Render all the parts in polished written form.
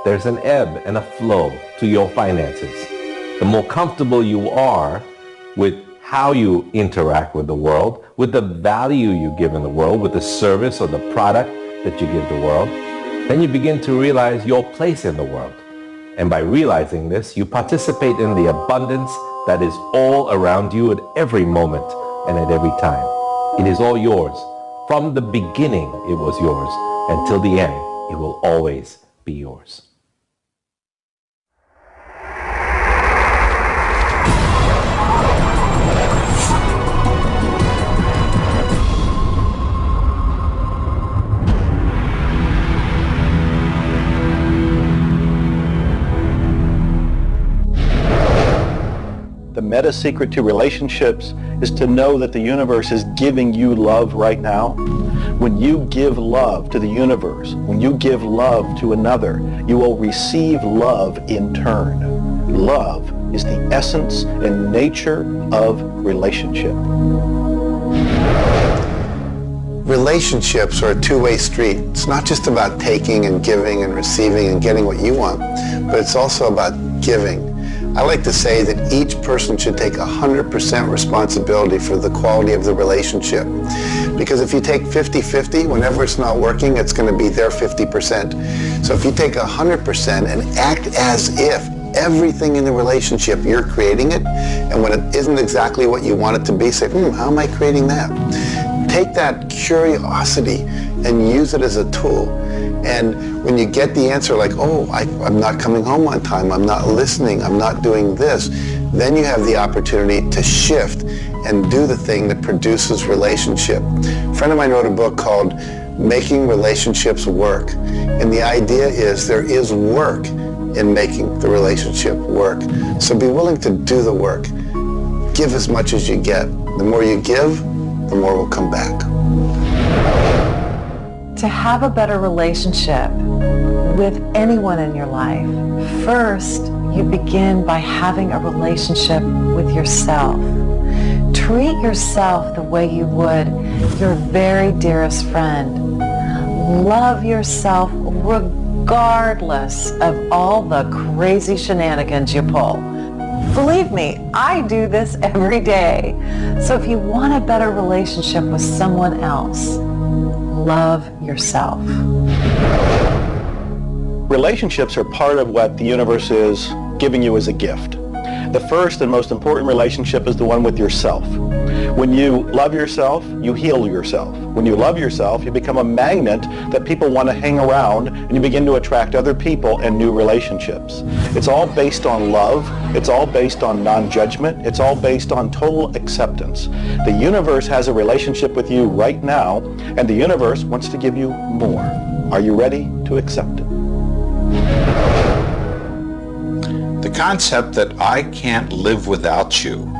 there's an ebb and a flow to your finances. The more comfortable you are with how you interact with the world, with the value you give in the world, with the service or the product that you give the world, then you begin to realize your place in the world. And by realizing this, you participate in the abundance that is all around you at every moment and at every time. It is all yours. From the beginning, it was yours. Until the end, it will always be yours. The meta secret to relationships is to know that the universe is giving you love right now. When you give love to the universe, when you give love to another, you will receive love in turn. Love is the essence and nature of relationship. Relationships are a two-way street. It's not just about taking and giving and receiving and getting what you want, but it's also about giving. I like to say that each person should take 100% responsibility for the quality of the relationship. Because if you take 50-50, whenever it's not working, it's going to be their 50%. So if you take 100% and act as if everything in the relationship, you're creating it, and when it isn't exactly what you want it to be, say, how am I creating that? Take that curiosity and use it as a tool. And when you get the answer like, I'm not coming home on time, I'm not listening, I'm not doing this, then you have the opportunity to shift and do the thing that produces relationship. A friend of mine wrote a book called Making Relationships Work. And the idea is there is work in making the relationship work. So be willing to do the work. Give as much as you get. The more you give, the more will come back. To have a better relationship with anyone in your life, first you begin by having a relationship with yourself. Treat yourself the way you would your very dearest friend. Love yourself regardless of all the crazy shenanigans you pull. Believe me, I do this every day. So if you want a better relationship with someone else, love yourself. Relationships are part of what the universe is giving you as a gift. The first and most important relationship is the one with yourself. When you love yourself, you heal yourself. When you love yourself, you become a magnet that people want to hang around, and you begin to attract other people and new relationships. It's all based on love. It's all based on non-judgment. It's all based on total acceptance. The universe has a relationship with you right now, and the universe wants to give you more. Are you ready to accept it? The concept that I can't live without you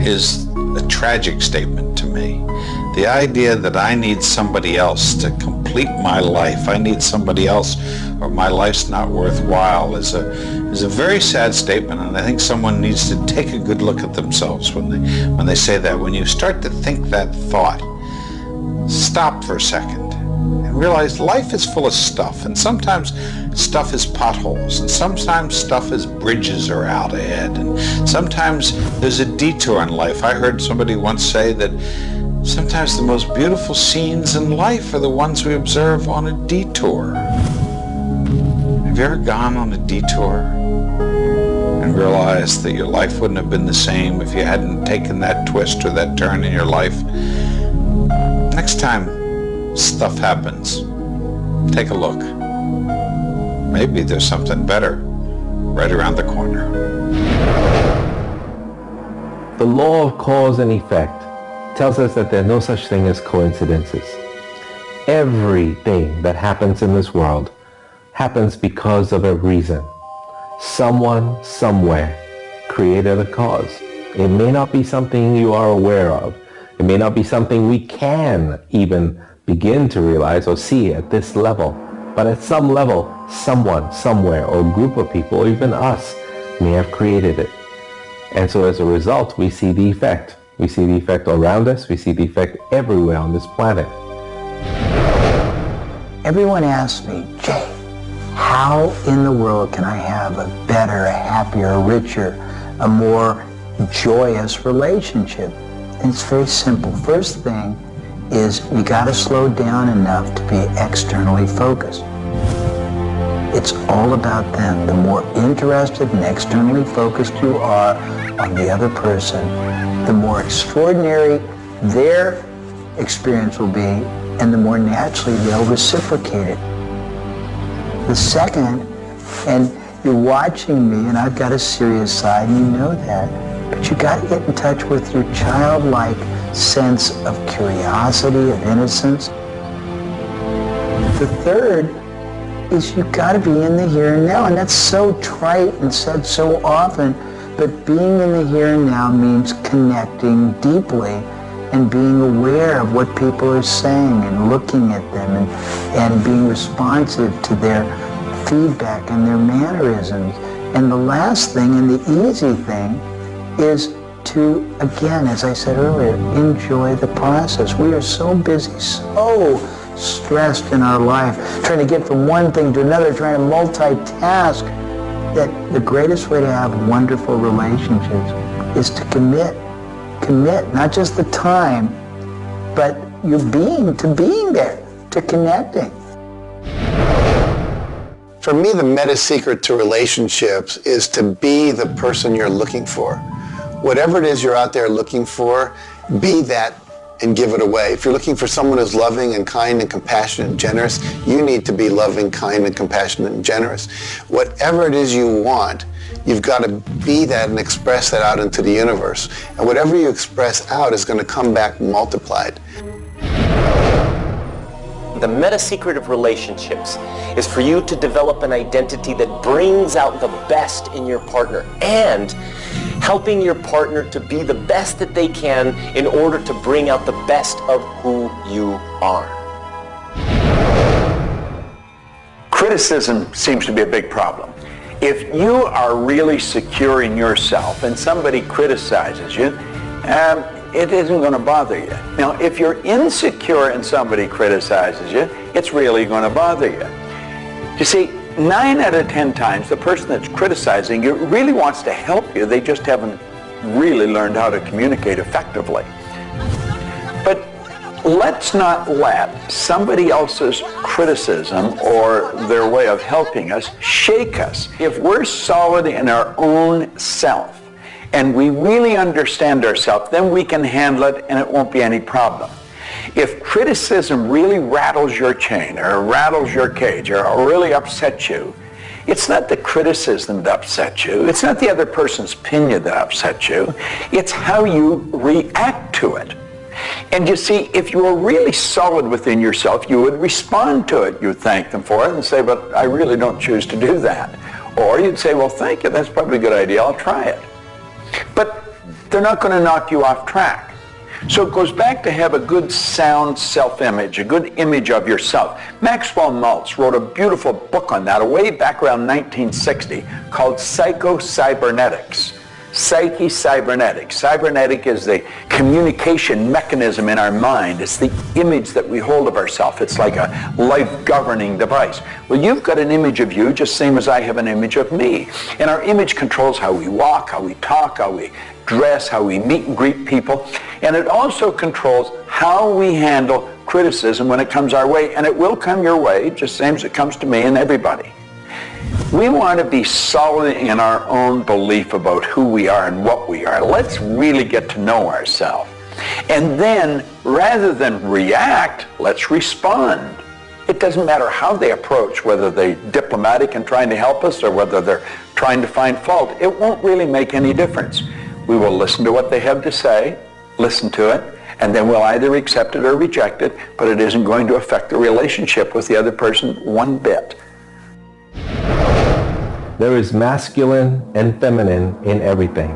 is a tragic statement to me. The idea that I need somebody else to complete my life, I need somebody else or my life's not worthwhile is a very sad statement, and I think someone needs to take a good look at themselves when they say that. When you start to think that thought, stop for a second and realize life is full of stuff, and sometimes stuff is potholes, and sometimes stuff is bridges are out ahead, and sometimes there's a detour in life. I heard somebody once say that sometimes the most beautiful scenes in life are the ones we observe on a detour. Have you ever gone on a detour and realized that your life wouldn't have been the same if you hadn't taken that twist or that turn in your life? Next time stuff happens, take a look. Maybe there's something better right around the corner. The law of cause and effect tells us that there's no such thing as coincidences. Everything that happens in this world happens because of a reason. Someone, somewhere, created a cause. It may not be something you are aware of. It may not be something we can even begin to realize or see at this level. But at some level, someone, somewhere, or a group of people, or even us, may have created it. And so as a result, we see the effect. We see the effect around us. We see the effect everywhere on this planet. Everyone asks me, Jay, how in the world can I have a better, a happier, a richer, a more joyous relationship? And it's very simple. First thing is you got to slow down enough to be externally focused. It's all about them. The more interested and externally focused you are on the other person, the more extraordinary their experience will be, and the more naturally they'll reciprocate it. The second, and you're watching me, and I've got a serious side, and you know that, but you got to get in touch with your childlike sense of curiosity, of innocence. The third is you got to be in the here and now, and that's so trite and said so often, but being in the here and now means connecting deeply and being aware of what people are saying and looking at them and being responsive to their feedback and their mannerisms. And the last thing and the easy thing is to, again, as I said earlier, enjoy the process. We are so busy, so stressed in our life, trying to get from one thing to another, trying to multitask, that the greatest way to have wonderful relationships is to commit, not just the time, but your being, to being there, to connecting. For me, the meta secret to relationships is to be the person you're looking for. Whatever it is you're out there looking for, be that and give it away. If you're looking for someone who's loving and kind and compassionate and generous, you need to be loving, kind, and compassionate and generous. Whatever it is you want, you've got to be that and express that out into the universe. And whatever you express out is going to come back multiplied. The meta secret of relationships is for you to develop an identity that brings out the best in your partner and helping your partner to be the best that they can in order to bring out the best of who you are. Criticism seems to be a big problem. If you are really secure in yourself and somebody criticizes you, it isn't going to bother you. Now, if you're insecure and somebody criticizes you, it's really going to bother you. You see, 9 out of 10 times, the person that's criticizing you really wants to help you. They just haven't really learned how to communicate effectively. But let's not let somebody else's criticism or their way of helping us shake us. If we're solid in our own self and we really understand ourselves, then we can handle it and it won't be any problem. If criticism really rattles your chain or rattles your cage or really upsets you, it's not the criticism that upsets you. It's not the other person's opinion that upsets you. It's how you react to it. And you see, if you were really solid within yourself, you would respond to it. You'd thank them for it and say, but I really don't choose to do that. Or you'd say, well, thank you, that's probably a good idea, I'll try it. But they're not going to knock you off track. So it goes back to have a good sound self-image, a good image of yourself. Maxwell Maltz wrote a beautiful book on that way back around 1960 called Psycho-Cybernetics. Psyche-cybernetics. Cybernetic is the communication mechanism in our mind. It's the image that we hold of ourselves. It's like a life-governing device. Well, you've got an image of you just same as I have an image of me. And our image controls how we walk, how we talk, how we dress, how we meet and greet people. And it also controls how we handle criticism when it comes our way. And it will come your way, just same as it comes to me and everybody. We want to be solid in our own belief about who we are and what we are. Let's really get to know ourselves. And then, rather than react, let's respond. It doesn't matter how they approach, whether they're diplomatic and trying to help us or whether they're trying to find fault. It won't really make any difference. We will listen to what they have to say, listen to it, and then we'll either accept it or reject it, but it isn't going to affect the relationship with the other person one bit. There is masculine and feminine in everything.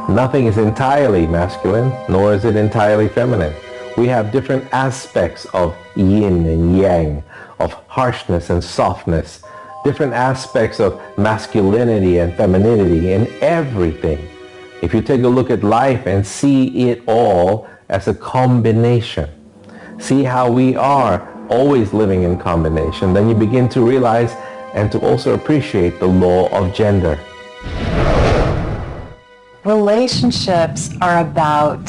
Nothing is entirely masculine, nor is it entirely feminine. We have different aspects of yin and yang, of harshness and softness, different aspects of masculinity and femininity in everything. If you take a look at life and see it all as a combination, see how we are always living in combination, then you begin to realize and to also appreciate the law of gender. Relationships are about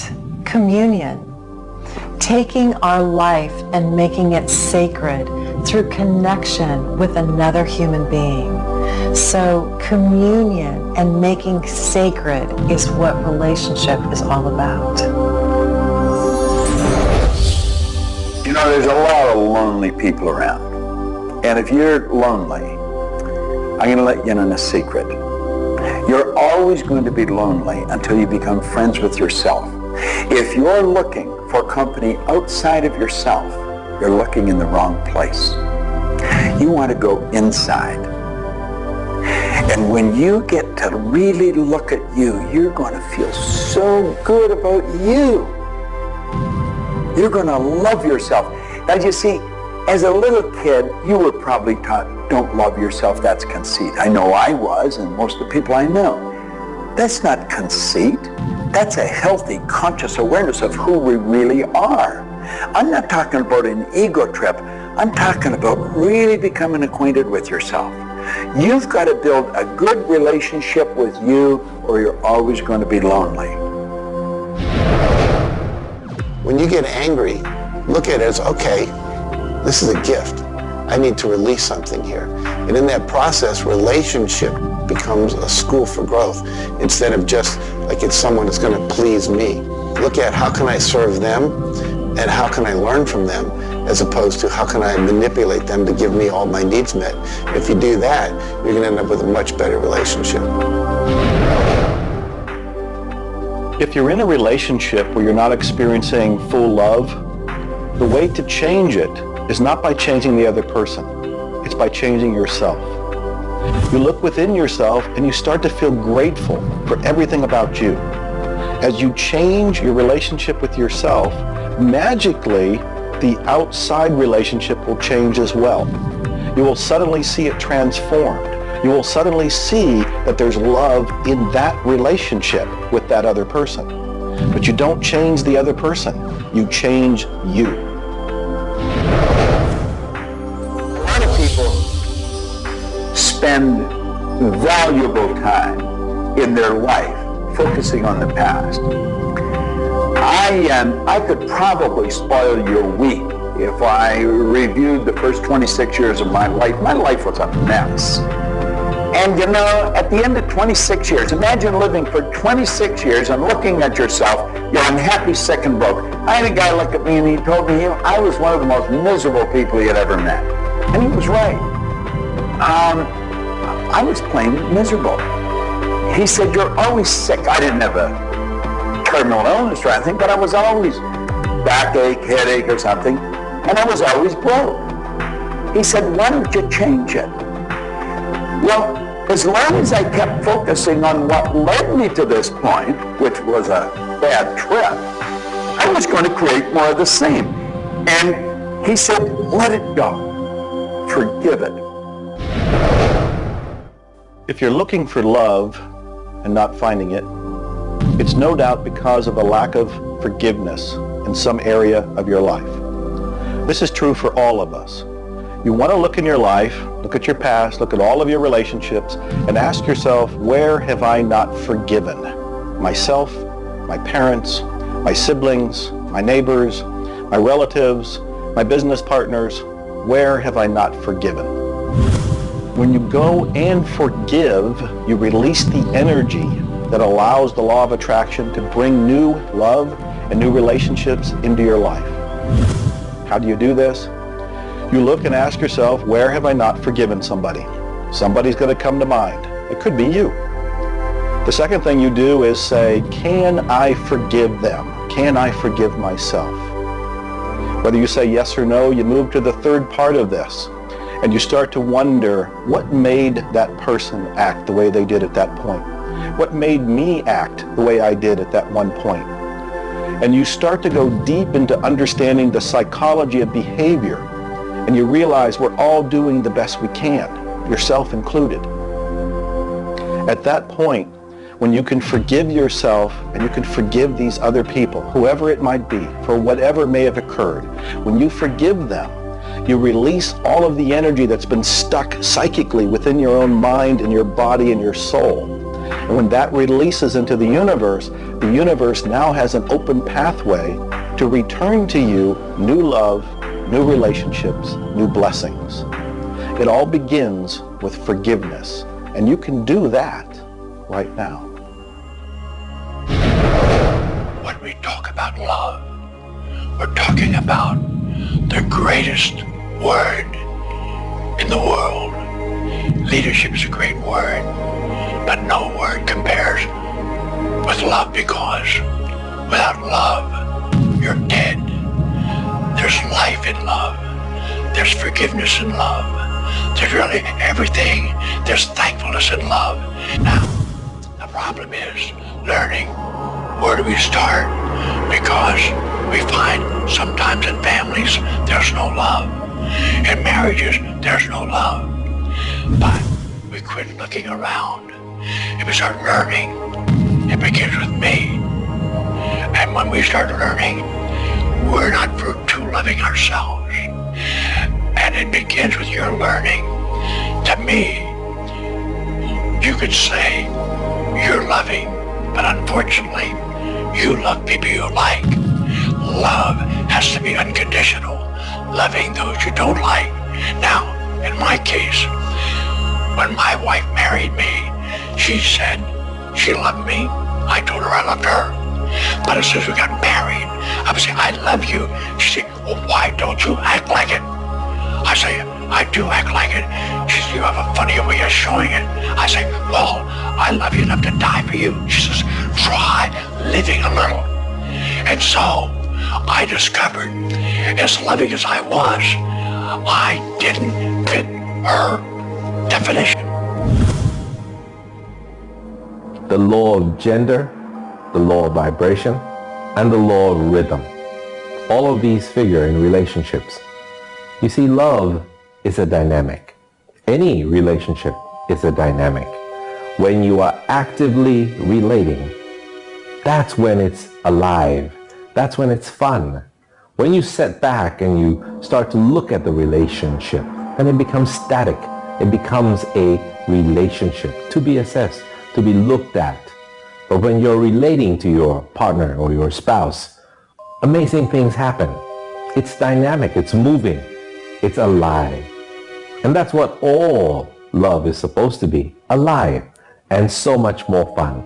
communion, taking our life and making it sacred through connection with another human being. So communion and making sacred is what relationship is all about. You know, there's a lot of lonely people around. And if you're lonely, I'm going to let you in on a secret. You're always going to be lonely until you become friends with yourself. If you're looking for company outside of yourself, you're looking in the wrong place. You want to go inside. And when you get to really look at you, you're going to feel so good about you. You're going to love yourself. Now, you see, as a little kid, you were probably taught, don't love yourself, that's conceit. I know I was, and most of the people I know. That's not conceit. That's a healthy, conscious awareness of who we really are. I'm not talking about an ego trip. I'm talking about really becoming acquainted with yourself. You've got to build a good relationship with you, or you're always going to be lonely. When you get angry, look at it as, okay, this is a gift. I need to release something here. And in that process, relationship becomes a school for growth instead of just like it's someone that's going to please me. Look at how can I serve them and how can I learn from them, as opposed to how can I manipulate them to give me all my needs met. If you do that, you're going to end up with a much better relationship. If you're in a relationship where you're not experiencing full love, the way to change it is not by changing the other person. It's by changing yourself. You look within yourself and you start to feel grateful for everything about you. As you change your relationship with yourself, magically, the outside relationship will change as well. You will suddenly see it transformed. You will suddenly see that there's love in that relationship with that other person. But you don't change the other person. You change you. A lot of people spend valuable time in their life focusing on the past. I could probably spoil your week if I reviewed the first 26 years of my life. My life was a mess. And you know, at the end of 26 years, imagine living for 26 years and looking at yourself, you're unhappy, sick, and broke. I had a guy look at me and he told me I was one of the most miserable people he had ever met. And he was right. I was plain miserable. He said, you're always sick. I didn't have a terminal illness or anything, but I was always backache, headache, or something, and I was always broke. He said, why don't you change it? Well, as long as I kept focusing on what led me to this point, which was a bad trip, I was going to create more of the same. And he said, let it go. Forgive it. If you're looking for love and not finding it, it's no doubt because of a lack of forgiveness in some area of your life. This is true for all of us. You want to look in your life, look at your past, look at all of your relationships, and ask yourself, where have I not forgiven? Myself, my parents, my siblings, my neighbors, my relatives, my business partners, where have I not forgiven? When you go and forgive, you release the energy that allows the law of attraction to bring new love and new relationships into your life. How do you do this? You look and ask yourself, where have I not forgiven somebody? Somebody's going to come to mind. It could be you. The second thing you do is say, can I forgive them? Can I forgive myself? Whether you say yes or no, you move to the third part of this, and you start to wonder, what made that person act the way they did at that point? What made me act the way I did at that one point? And you start to go deep into understanding the psychology of behavior, and you realize we're all doing the best we can, yourself included. At that point, when you can forgive yourself and you can forgive these other people, whoever it might be, for whatever may have occurred, when you forgive them, You release all of the energy that's been stuck psychically within your own mind and your body and your soul. And when that releases into the universe now has an open pathway to return to you new love, new relationships, new blessings. It all begins with forgiveness, and you can do that right now. When we talk about love, we're talking about the greatest word in the world. Leadership is a great word, but no word compares with love, because without love, you're dead. There's life in love. There's forgiveness in love. There's really everything. There's thankfulness in love. Now, the problem is learning where do we start, because we find sometimes in families there's no love. In marriages there's no love. But we quit looking around and we start learning. It begins with me. And when we start learning, we're not too loving ourselves. And it begins with your learning. To me, you could say you're loving, but unfortunately, you love people you like. Love has to be unconditional, loving those you don't like. Now, in my case, when my wife married me, she said she loved me. I told her I loved her. But as soon as we got married, I would say, I love you. She said, well, why don't you act like it? I say, I do act like it. She says, you have a funny way of showing it. I say, well, I love you enough to die for you. She says, try living a little. And so I discovered, as loving as I was, I didn't fit her definition. The law of gender, the law of vibration, and the law of rhythm. All of these figure in relationships. You see, love is a dynamic. Any relationship is a dynamic. When you are actively relating, that's when it's alive. That's when it's fun. When you sit back and you start to look at the relationship, then it becomes static. It becomes a relationship to be assessed, to be looked at. But when you're relating to your partner or your spouse, amazing things happen. It's dynamic, it's moving, it's alive. And that's what all love is supposed to be, alive, and so much more fun.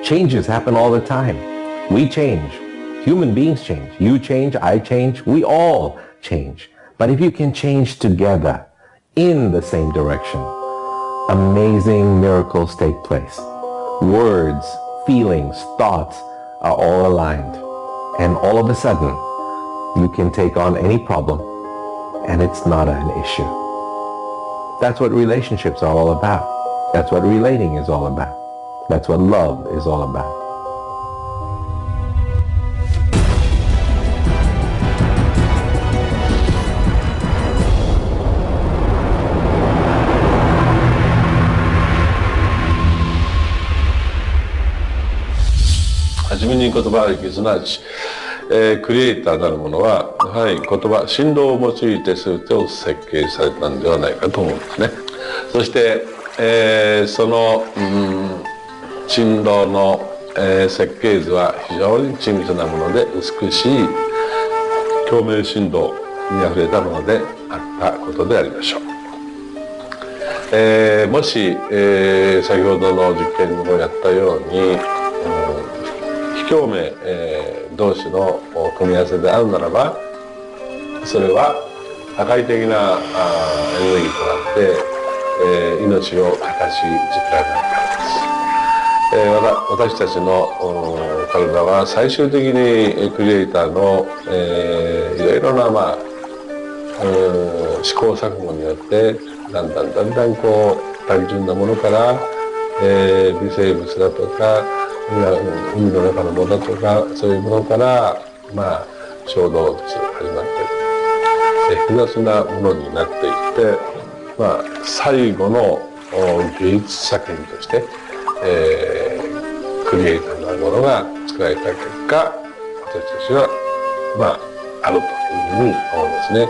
Changes happen all the time. We change. Human beings change. You change, I change, we all change. But if you can change together in the same direction, amazing miracles take place. Words, feelings, thoughts are all aligned. And all of a sudden, you can take on any problem and it's not an issue. That's what relationships are all about. That's what relating is all about. That's what love is all about.はじめに言葉ありき、すなわち、クリエイターなるものはやはり言葉、振動を用いて全てを設計されたんではないかと思うんですね。そして、その、振動の、設計図は非常に緻密なもので美しい共鳴振動にあふれたものであったことでありましょう。もし、先ほどの実験にもやったように、非共鳴、同士の組み合わせであるならば、それは破壊的なエネルギーとなって、命を形作られないからです。私たちの体は最終的にクリエイターの、いろいろな、試行錯誤によってだんだんこう単純なものから、微生物だとか海の中のものとかそういうものから小動物始まって複雑なものになっていって、最後の芸術作品として、クリエイターなものが作られた結果、私たちはあるというふうに思うんですね。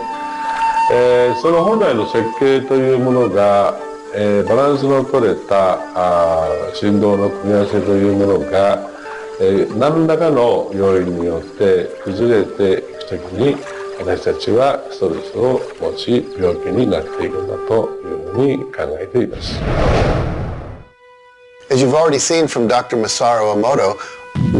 その本来の設計というものが、バランスの取れた振動の組み合わせというものが、何らかの要因によって崩れていくときに、私たちはストレスを持ち病気になっているんだというふうに考えています。As you've already seen from Dr. Masaru Emoto,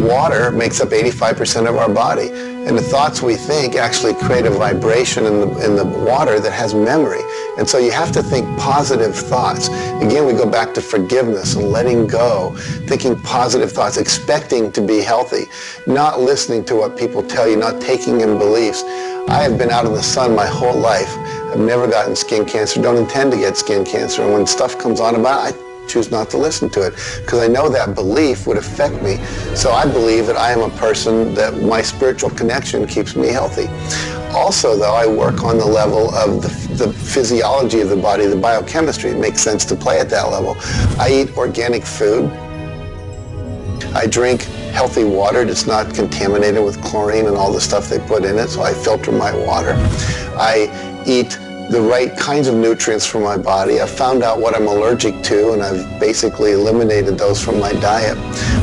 water makes up 85% of our body. And the thoughts we think actually create a vibration in the water that has memory. And so you have to think positive thoughts. Again, we go back to forgiveness and letting go, thinking positive thoughts, expecting to be healthy, not listening to what people tell you, not taking in beliefs. I have been out in the sun my whole life. I've never gotten skin cancer, don't intend to get skin cancer. And when stuff comes on about it, I choose not to listen to it because I know that belief would affect me. So I believe that I am a person that my spiritual connection keeps me healthy. Also, though, I work on the level of the physiology of the body, the biochemistry. It makes sense to play at that level. I eat organic food. I drink healthy water that's not contaminated with chlorine and all the stuff they put in it, so I filter my water. I eat the right kinds of nutrients for my body. I've found out what I'm allergic to, and I've basically eliminated those from my diet.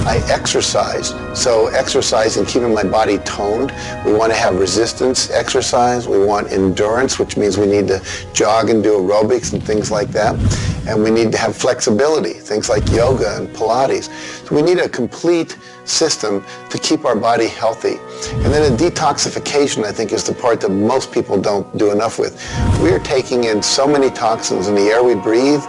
I exercise. So exercise and keeping my body toned. We want to have resistance exercise. We want endurance, which means we need to jog and do aerobics and things like that. And we need to have flexibility, things like yoga and Pilates. So we need a complete system to keep our body healthy. And then a detoxification, I think, is the part that most people don't do enough with. We are taking in so many toxins in the air we breathe.